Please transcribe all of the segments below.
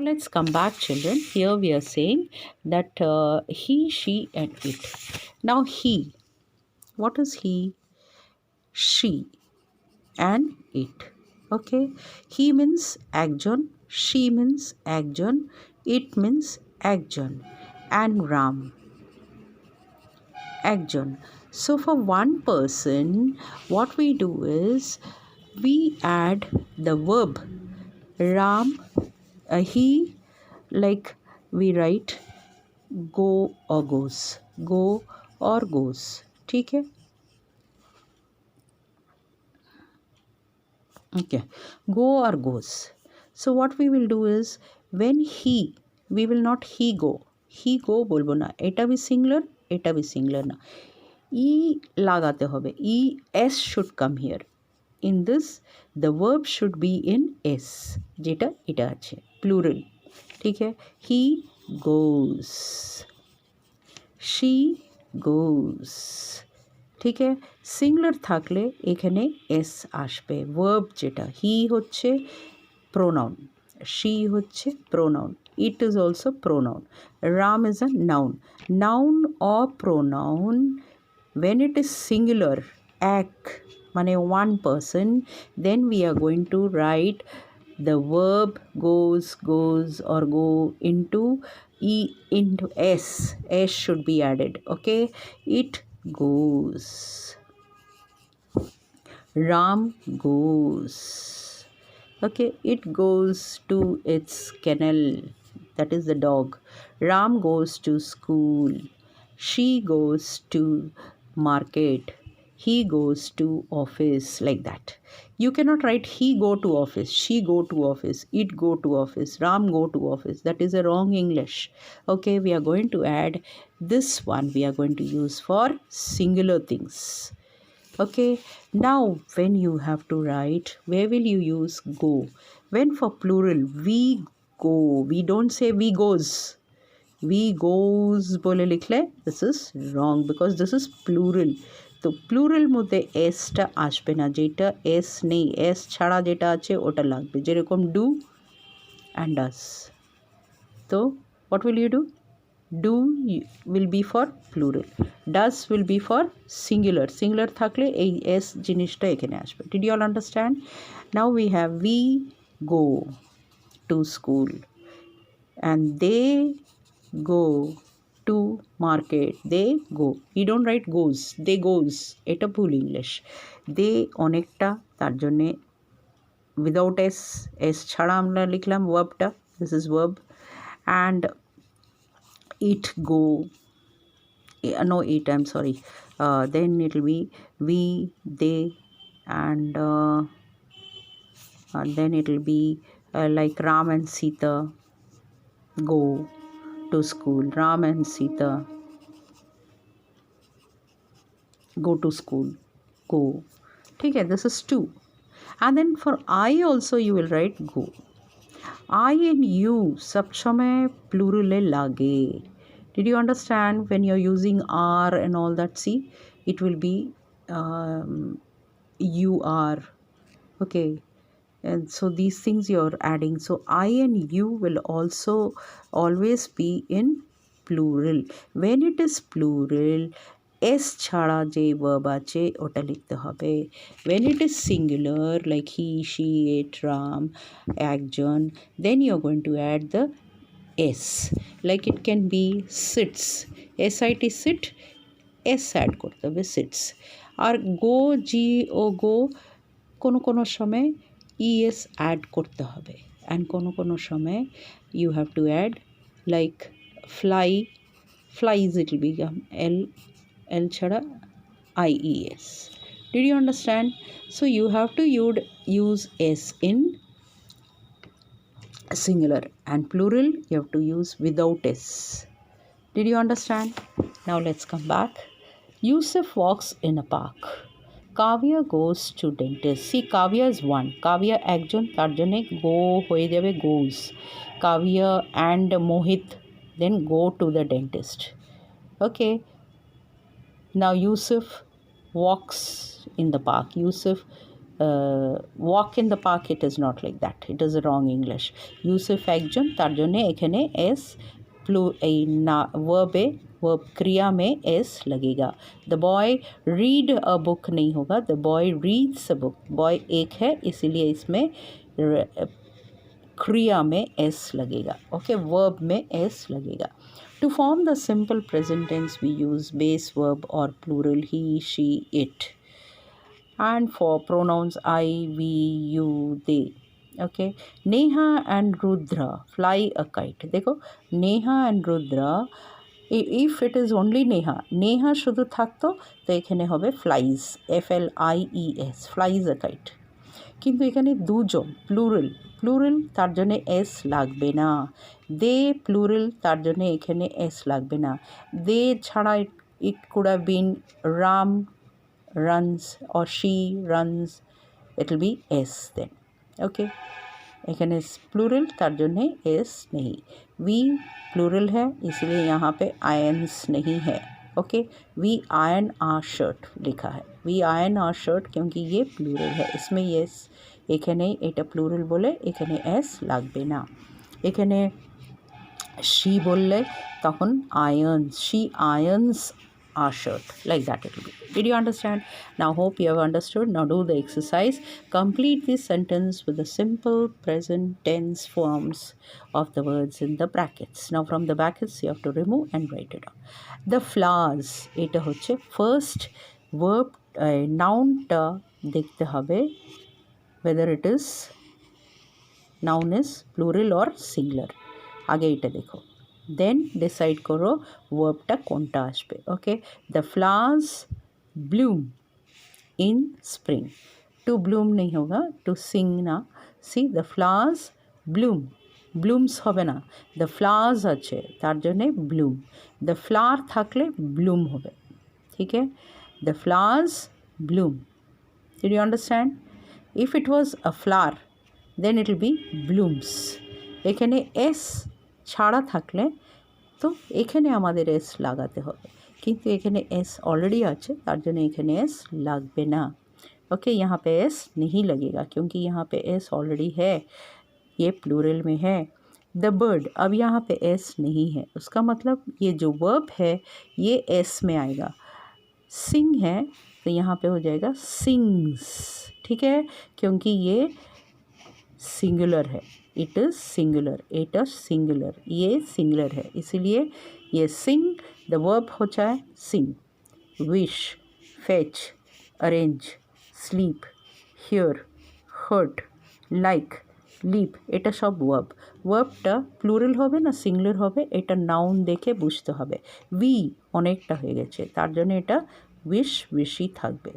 let's come back, children. Here we are saying that he, she, and it. Now, he. What is he? She and it. Okay. He means একজন, she means একজন, it means একজন, and Ram একজন. So for one person, what we do is we add the verb Ram, he, like we write go or goes, go or goes. ठीक है. Okay, go or goes. So what we will do is when he, we will not he go বলবো না, এটা be singular, এটা be singular না, E লাগাতে হবে, E S should come here, in this the verb should be in S, যেটা এটা আছে প্লুরাল. ঠিক আছে, হি গোজ, শি গোজ. ঠিক আছে, সিঙ্গুলার থাকলে এখানে এস আসবে. ভার্ব যেটা হি হচ্ছে প্রোনাউন, শি হচ্ছে pronoun, it is also pronoun, Ram is a noun. Noun or pronoun when it is singular, এক মানে one person, then we are going to write the verb goes or go into into s. S should be added. Okay, it goes, Ram goes. Okay, it goes to its kennel, that is the dog. Ram goes to school, she goes to market, he goes to office, like that. You cannot write he go to office, she go to office, it go to office, Ram go to office. That is a wrong English. Okay, we are going to add this one, we are going to use for singular things. Okay, now when you have to write, where will you use go? When for plural, we go, we don't say we goes, we goes বলে লিখলে this is wrong because this is plural. তো plural মধ্যে এসটা আসবে না, যেটা S নেই, S ছাড়া যেটা আছে ওটা লাগবে, যেরকম ডু অ্যান্ড ডাস. তো what will you do? Do will be for plural, does will be for singular. Singular থাকলে এই এস জিনিসটা এখানে আসবে. Did you all understand? Now we have we go to school and they go to market. They go, we don't write goes, they goes, এটা ভুল English. they অনেকটা, তার জন্যে উইদাউট এস, এস ছাড়া আমরা লিখলাম ভার্বটা, this is verb. and it go, no it, I'm sorry, then it will be we, they, and then it will be like Ram and Sita go to school, Ram and Sita go to school, go. ठीक है, this is two. And then for I also you will write go. I and you सब समय plural ए लागे. Did you understand? When you're using are and all that, see, it will be you are. Okay, and so these things you're adding. So I and you will also always be in plural. When it is plural, S ছাড়া যে verb আছে ওটা লিখতে হবে. when it is singular like he, she, it, Ram, একজন, then you're going to add the s. like it can be sits, sit, sit, s add করতে হবে sits. আর go, g ও go কোনো কোনো সময় es add করতে হবে, and কোনো কোনো সময় you have to add like fly, flies, it will become l chada ies. Did you understand? So you have to use s in singular, and plural you have to use without s. Did you understand? Now let's come back. Yusuf walks in a park. Kavya goes to dentist. See, Kavya is one, Kavya একজন, তার জন্যে go হয়ে যাবে goes. Kavya and Mohit then go to the dentist. Okay, now Yusuf walks in the park. Yusuf walk in the park, it is not like that, it is a wrong English. Yusuf একজন, তার জন্যে এখানে s এই না verb क्रिया में s लगेगा. The boy read a book नहीं होगा, the boy reads a book. boy एक है इसीलिए इसमें क्रिया में s लगेगा. ओके, वर्ब में s लगेगा. To form the simple present tense we use base verb or plural he, she, it. And for pronouns I, we, you, they. Okay, Neha and Rudra fly a kite. देखो Neha and Rudra, if it is only Neha শুধু থাকতো তো এখানে হবে flies, FLIES, flies a kite. কিন্তু এখানে দুজন, plural তার জন্য এস লাগবে না. দে প্লুরাল তার জন্য এখানে এস লাগবে না. দে ছাড়া it could have been Ram runs or she runs, it will be s then. Okay, এখানে প্লুরাল তার জন্য एस नहीं. वी प्लूरल है इसलिए यहाँ पे आयन्स नहीं है. Okay, we ion are shirt लिखा है, वी आयन आर शर्ट क्योंकि ये प्लूरल है, इसमें येस এখানে এটা প্লুরাল বলে এখানে এস লাগবে না. এখানে শি বললে তখন আয়ন্স, she আয়ন্স our shirt, like that it will be. Did you understand? Now hope you have understood. Now do the exercise. Complete this sentence with the simple present tense forms of the words in the brackets. Now from the brackets you have to remove and write it down. The flowers, এটা হচ্ছে first verb, nounটা দেখতে হবে whether it is noun is plural or singular. আগে এটা দেখো, দেন decide করো ভার্বটা কোনটা আসবে. Okay, the flowers bloom in spring. To bloom নেই হোগা, টু সিং না. See the flowers bloom, blooms হবে না, দ্য ফ্লাওয়ার্স আছে তার জন্যে ব্লুম. দ্য ফ্লাওয়ার থাকলে ব্লুম হবে. ঠিক আছে, the flowers bloom. Did you understand? If it was a flower then it will be blooms. এখানে এস ছাড়া থাকলে তো এখানে আমাদের এস লাগাতে হবে, কিন্তু এখানে এস অলরেडी আছে তার জন্য এখানে एस লাগবে না. ओके, यहाँ पे एस नहीं लगेगा क्योंकि यहाँ पे एस ऑलरेडी है, ये प्लूरल में है. द बर्ड, अब यहाँ पे एस नहीं है, उसका मतलब ये जो वर्ब है ये एस में आएगा. सिंग है तो यहाँ पे हो जाएगा सिंग्स. ठीक है, क्योंकि ये सिंगुलर है, it is singular, it is singular, ये सिंगुलर है इसीलिए ये सिंग द वर्ब हो जाए sing. Wish, fetch, arrange, sleep, hear, hurt, like, leap, এটা সব ওয়ার্ব. ওয়ার্বটা প্লুরাল হবে না সিঙ্গুলার হবে, এটা নাউন দেখে বুঝতে হবে. উই অনেকটা হয়ে গেছে তার জন্য এটা উইশ, উইশই থাকবে,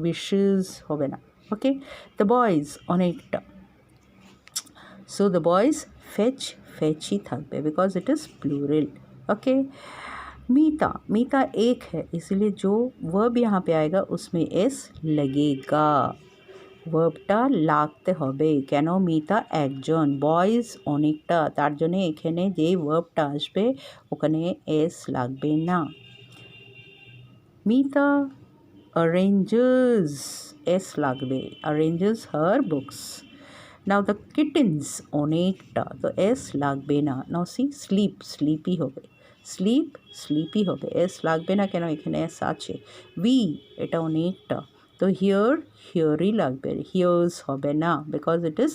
উইশেস হবে না. ওকে, দ্য বয়েজ অনেকটা, so the boys fetch, fetchy থাকবে because it is plural. Okay, Mita, Mita एक है इसलिए जो वर्ब यहाँ पे आएगा उसमें एस लगेगा. ভার্বটা লাগতে হবে, কেন মিতা একজন, বয়েজ অনেকটা, তার জন্য এখানে যে ভার্বটা আসবে ওখানে এস লাগবে না. মিতা arranges, এস লাগবে, arranges her books. Now the kittens অনেকটা, তো এস লাগবে না. নাও সি স্লিপ, স্লিপি হবে, স্লিপ স্লিপি হবে, এস লাগবে না কেন এখানে এস আছে. উই, এটা অনেকটা, তো হিয়ার হিয়ারই লাগবে, হিয়ার্স হবে না because it is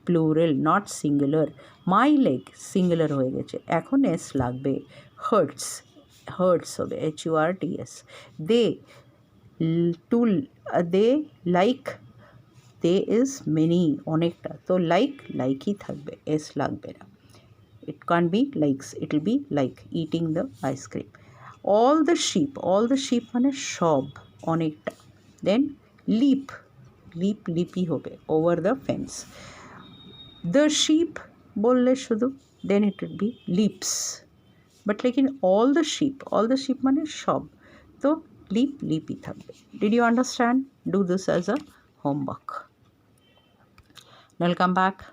plural not singular. My leg singular হয়ে গেছে, এখন এস লাগবে. হার্টস, হার্টস হবে, HURTS. They, too, they like, they is many অনেকটা, তো লাইক লাইকই থাকবে, এস লাগবে না. It can be likes, it will be like eating the ice cream. All the sheep, all the sheep মানে সব অনেকটা. দেন লিপ, লিপ লিপি হবে, over the fence. The sheep বললে শুধু দেন it will be leaps, but লেকিন অল দ্য শিপ মানে সব, তো লিপ লিপি থাকবে. Did you understand? Do this as a homework. Welcome back.